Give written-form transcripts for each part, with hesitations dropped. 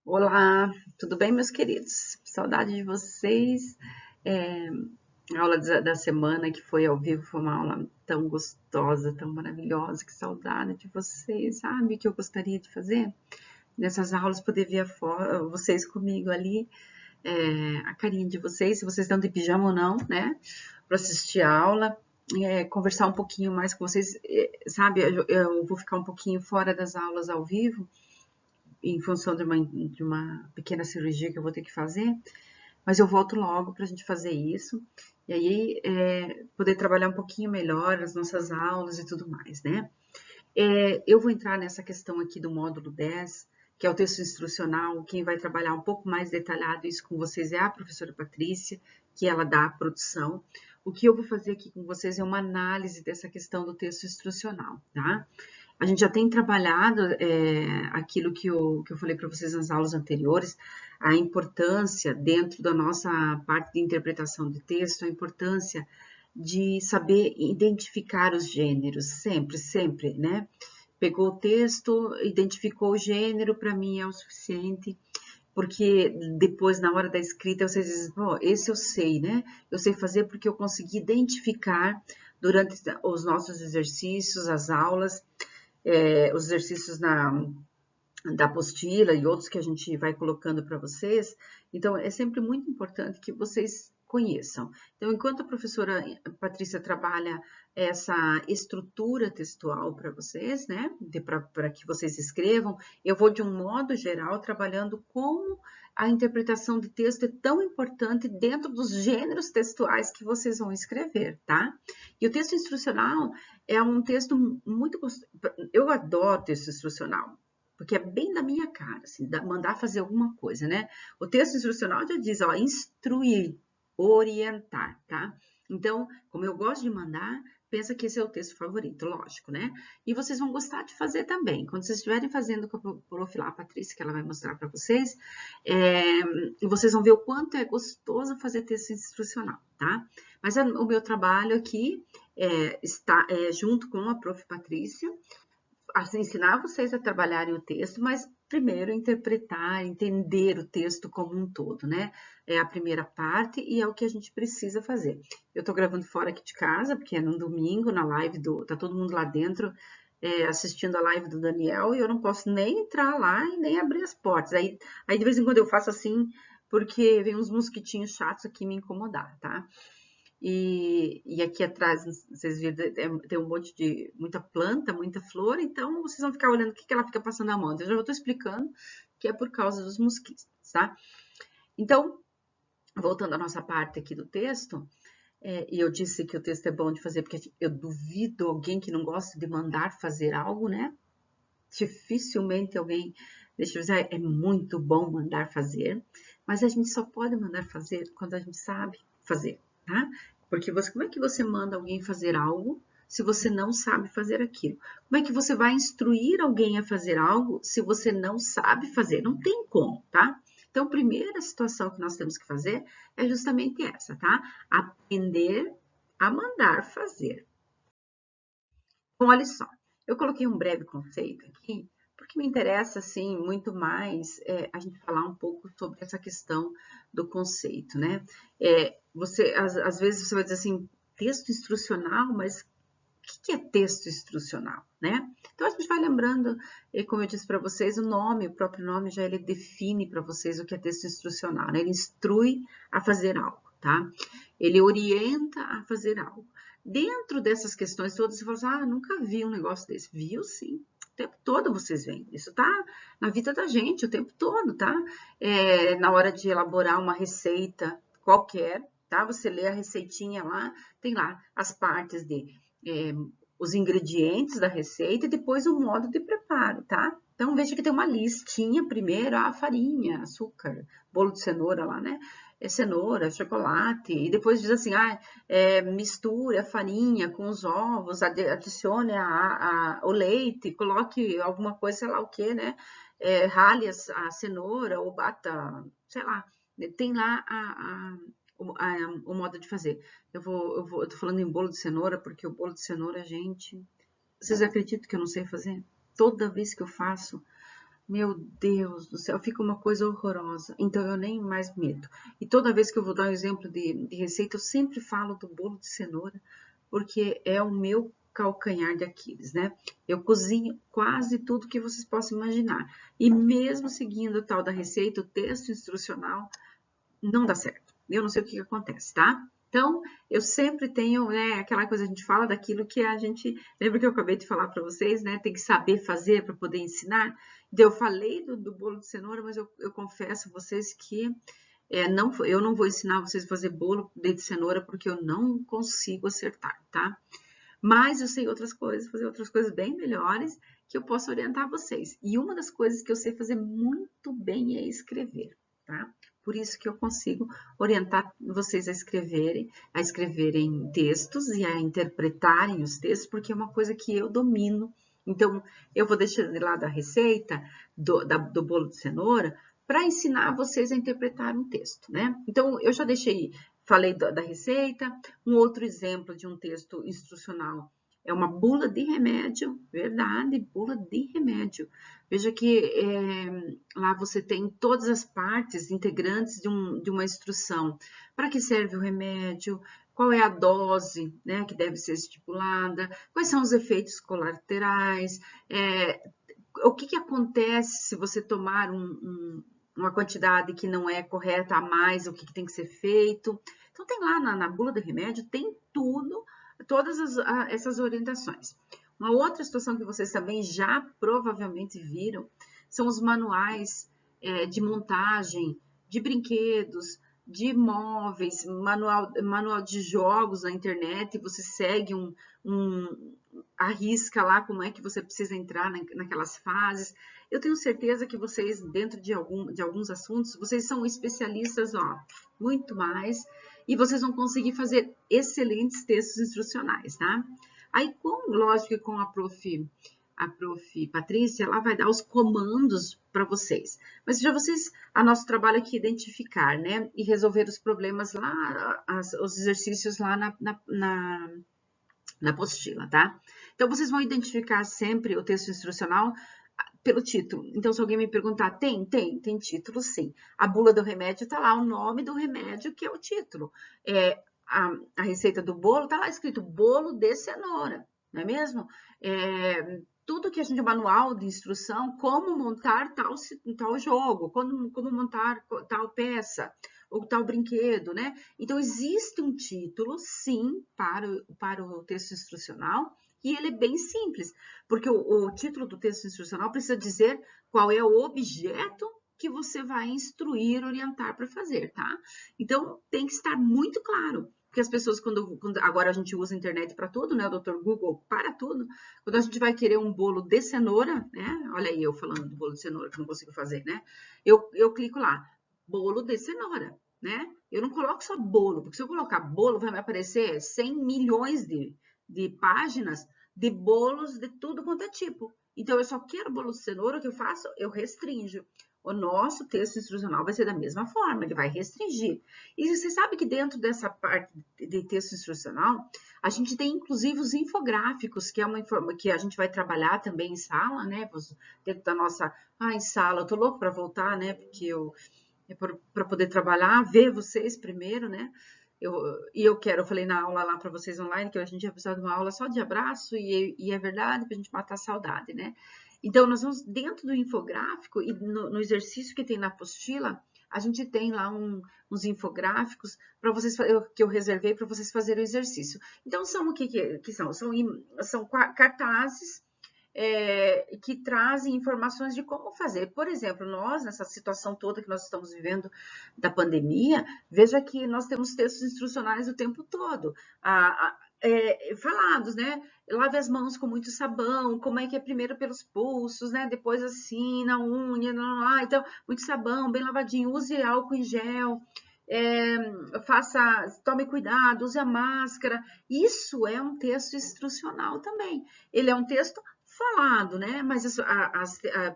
Olá, tudo bem, meus queridos? Saudade de vocês. É, a aula da semana que foi ao vivo foi uma aula tão gostosa, tão maravilhosa. Que saudade de vocês, sabe? O que eu gostaria de fazer? Nessas aulas, poder ver vocês comigo ali, a carinha de vocês, se vocês estão de pijama ou não, né? Para assistir a aula. Conversar um pouquinho mais com vocês, sabe? Eu vou ficar um pouquinho fora das aulas ao vivo, em função de uma pequena cirurgia que eu vou ter que fazer, mas eu volto logo para a gente fazer isso, e aí poder trabalhar um pouquinho melhor as nossas aulas e tudo mais, né? Eu vou entrar nessa questão aqui do módulo 10, que é o texto instrucional. Quem vai trabalhar um pouco mais detalhado isso com vocês é a professora Patrícia, que ela dá a produção. O que eu vou fazer aqui com vocês é uma análise dessa questão do texto instrucional, tá? A gente já tem trabalhado aquilo que eu falei para vocês nas aulas anteriores, a importância dentro da nossa parte de interpretação de texto, a importância de saber identificar os gêneros, sempre, sempre, né? Pegou o texto, identificou o gênero, para mim é o suficiente, porque depois, na hora da escrita, vocês dizem, oh, esse eu sei, né? Eu sei fazer porque eu consegui identificar durante os nossos exercícios, as aulas, os exercícios da apostila e outros que a gente vai colocando para vocês. Então, é sempre muito importante que vocês conheçam. Então, enquanto a professora Patrícia trabalha essa estrutura textual para vocês, né, para que vocês escrevam, eu vou, de um modo geral, trabalhando como a interpretação de texto é tão importante dentro dos gêneros textuais que vocês vão escrever, tá? E o texto instrucional é um texto muito... Eu adoro texto instrucional, porque é bem da minha cara, assim, mandar fazer alguma coisa, né? O texto instrucional já diz, ó, instruir, orientar, tá? Então, como eu gosto de mandar, pensa que esse é o texto favorito, lógico, né? E vocês vão gostar de fazer também. Quando vocês estiverem fazendo com a prof. lá, a Patrícia, que ela vai mostrar para vocês, vocês vão ver o quanto é gostoso fazer texto instrucional, tá? Mas o meu trabalho aqui está junto com a prof. Patrícia, ensinar vocês a trabalharem o texto, mas primeiro interpretar, entender o texto como um todo, né? É a primeira parte e é o que a gente precisa fazer. Eu tô gravando fora aqui de casa, porque é no domingo, na live tá todo mundo lá dentro, assistindo a live do Daniel, e eu não posso nem entrar lá e nem abrir as portas. Aí de vez em quando eu faço assim, porque vem uns mosquitinhos chatos aqui me incomodar, tá? E aqui atrás, vocês viram, tem um monte de muita planta, muita flor, então vocês vão ficar olhando o que ela fica passando a mão. Então, eu já estou explicando que é por causa dos mosquitos, tá? Então, voltando à nossa parte aqui do texto, e eu disse que o texto é bom de fazer, porque eu duvido alguém que não gosta de mandar fazer algo, né? Dificilmente alguém, deixa eu dizer, é muito bom mandar fazer, mas a gente só pode mandar fazer quando a gente sabe fazer, tá? Porque como é que você manda alguém fazer algo se você não sabe fazer aquilo? Como é que você vai instruir alguém a fazer algo se você não sabe fazer? Não tem como, tá? Então, a primeira situação que nós temos que fazer é justamente essa, tá? Aprender a mandar fazer. Então, olha só, eu coloquei um breve conceito aqui, porque me interessa, assim, muito mais a gente falar um pouco sobre essa questão do conceito, né? Às vezes você vai dizer assim, texto instrucional, mas o que é texto instrucional, né? Então, a gente vai lembrando, como eu disse para vocês, o próprio nome já ele define para vocês o que é texto instrucional, né? Ele instrui a fazer algo, tá? Ele orienta a fazer algo. Dentro dessas questões todas, você fala assim, nunca vi um negócio desse. Viu, sim. O tempo todo vocês veem. Isso tá na vida da gente o tempo todo, tá? Na hora de elaborar uma receita qualquer, tá? Você lê a receitinha lá, tem lá as partes de os ingredientes da receita e depois o modo de preparo, tá? Então, veja que tem uma listinha primeiro, a farinha, açúcar, bolo de cenoura lá, né? Cenoura, chocolate, e depois diz assim, misture a farinha com os ovos, adicione o leite, coloque alguma coisa, sei lá o que, né? Rale a cenoura ou bata, sei lá, tem lá o modo de fazer. Eu tô falando em bolo de cenoura, porque o bolo de cenoura, gente, vocês acreditam que eu não sei fazer? Toda vez que eu faço, Meu Deus do céu, fica uma coisa horrorosa. Então eu nem mais medo. E toda vez que eu vou dar um exemplo de receita, eu sempre falo do bolo de cenoura, porque é o meu calcanhar de Aquiles, né? Eu cozinho quase tudo que vocês possam imaginar. E mesmo seguindo o tal da receita, o texto instrucional, não dá certo. Eu não sei o que acontece, tá? Então, eu sempre tenho, né, aquela coisa, a gente fala daquilo que a gente, lembra que eu acabei de falar para vocês, né, tem que saber fazer para poder ensinar. Então, eu falei do bolo de cenoura, mas eu confesso a vocês que eu não vou ensinar vocês a fazer bolo de cenoura porque eu não consigo acertar, tá? Mas eu sei outras coisas, fazer outras coisas bem melhores que eu posso orientar vocês. E uma das coisas que eu sei fazer muito bem é escrever, tá? Por isso que eu consigo orientar vocês a escreverem textos e a interpretarem os textos, porque é uma coisa que eu domino. Então, eu vou deixar de lado a receita do bolo de cenoura para ensinar vocês a interpretar um texto, né? Então, eu já falei da receita. Um outro exemplo de um texto instrucional é uma bula de remédio, verdade, bula de remédio. Veja que lá você tem todas as partes integrantes de uma instrução. Para que serve o remédio? Qual é a dose, né, que deve ser estipulada? Quais são os efeitos colaterais? O que acontece se você tomar uma quantidade que não é correta a mais? O que tem que ser feito? Então, tem lá na bula do remédio, tem tudo, todas essas orientações. Uma outra situação que vocês também já provavelmente viram são os manuais de montagem de brinquedos, de móveis, manual de jogos na internet, você segue arrisca lá como é que você precisa entrar naquelas fases. Eu tenho certeza que vocês, dentro de alguns assuntos, vocês são especialistas, ó, muito mais, e vocês vão conseguir fazer excelentes textos instrucionais, tá? Aí, lógico que com a prof. Patrícia, ela vai dar os comandos para vocês. Mas já a nosso trabalho aqui é identificar, né? E resolver os problemas lá, os exercícios lá na apostila, tá? Então, vocês vão identificar sempre o texto instrucional pelo título. Então, se alguém me perguntar, tem título, sim. A bula do remédio tá lá, o nome do remédio, que é o título. A receita do bolo tá lá escrito bolo de cenoura, não é mesmo? Tudo que a gente, manual de instrução, como montar tal jogo, como montar tal peça, ou tal brinquedo, né? Então, existe um título, sim, para o texto instrucional, e ele é bem simples, porque o título do texto instrucional precisa dizer qual é o objeto que você vai instruir, orientar para fazer, tá? Então, tem que estar muito claro, porque as pessoas, quando agora a gente usa a internet para tudo, né? O Dr. Google para tudo. Quando a gente vai querer um bolo de cenoura, né? Olha aí eu falando do bolo de cenoura, que não consigo fazer, né? Eu clico lá, bolo de cenoura, né? Eu não coloco só bolo, porque se eu colocar bolo, vai me aparecer 100 milhões de páginas de bolos de tudo quanto é tipo. Então, eu só quero bolo de cenoura, o que eu faço? Eu restringo. O nosso texto instrucional vai ser da mesma forma, ele vai restringir. E você sabe que dentro dessa parte de texto instrucional, a gente tem inclusive os infográficos, que é que a gente vai trabalhar também em sala, né? Dentro da nossa. Em sala, eu tô louco para voltar, né? Porque para poder trabalhar, ver vocês primeiro, né? Eu falei na aula lá para vocês online, que a gente ia precisar de uma aula só de abraço, e é verdade, para a gente matar a saudade, né? Então, nós vamos dentro do infográfico e no exercício que tem na apostila, a gente tem lá uns infográficos para vocês que eu reservei para vocês fazerem o exercício. Então, são o que são? São cartazes que trazem informações de como fazer. Por exemplo, nós, nessa situação toda que nós estamos vivendo da pandemia, veja que nós temos textos instrucionais o tempo todo, falados, né? Lave as mãos com muito sabão, como é que é primeiro pelos pulsos, né? Depois assim, na unha, então, muito sabão, bem lavadinho, use álcool em gel, tome cuidado, use a máscara. Isso é um texto instrucional também. Ele é um texto falado, né? Mas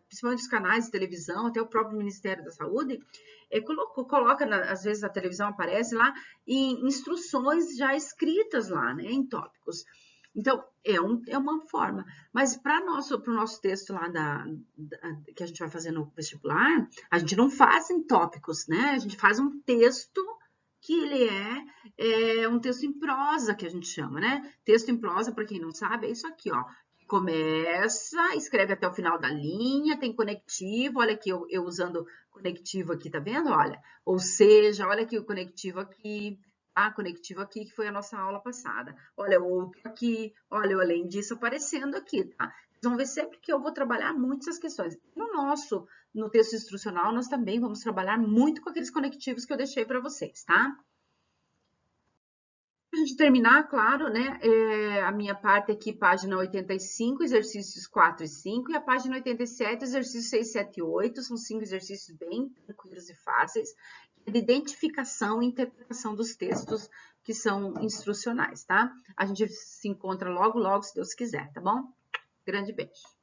principalmente os canais de televisão, até o próprio Ministério da Saúde, coloca, às vezes a televisão aparece lá, em instruções já escritas lá, né? Em tópicos. Então, é uma forma. Mas para o nosso texto lá que a gente vai fazer no vestibular, a gente não faz em tópicos, né? A gente faz um texto que ele é um texto em prosa, que a gente chama, né? Texto em prosa, para quem não sabe, é isso aqui, ó. Começa, escreve até o final da linha, tem conectivo, olha aqui, eu usando conectivo aqui, tá vendo? Olha, ou seja, olha aqui o conectivo aqui, tá? Conectivo aqui, que foi a nossa aula passada. Olha o outro aqui, olha o além disso aparecendo aqui, tá? Vocês vão ver sempre que eu vou trabalhar muito essas questões. No texto instrucional, nós também vamos trabalhar muito com aqueles conectivos que eu deixei para vocês, tá? Para a gente terminar, claro, né, a minha parte aqui, página 85, exercícios 4 e 5, e a página 87, exercícios 6, 7 e 8, são 5 exercícios bem tranquilos e fáceis, de identificação e interpretação dos textos que são instrucionais, tá? A gente se encontra logo, logo, se Deus quiser, tá bom? Grande beijo.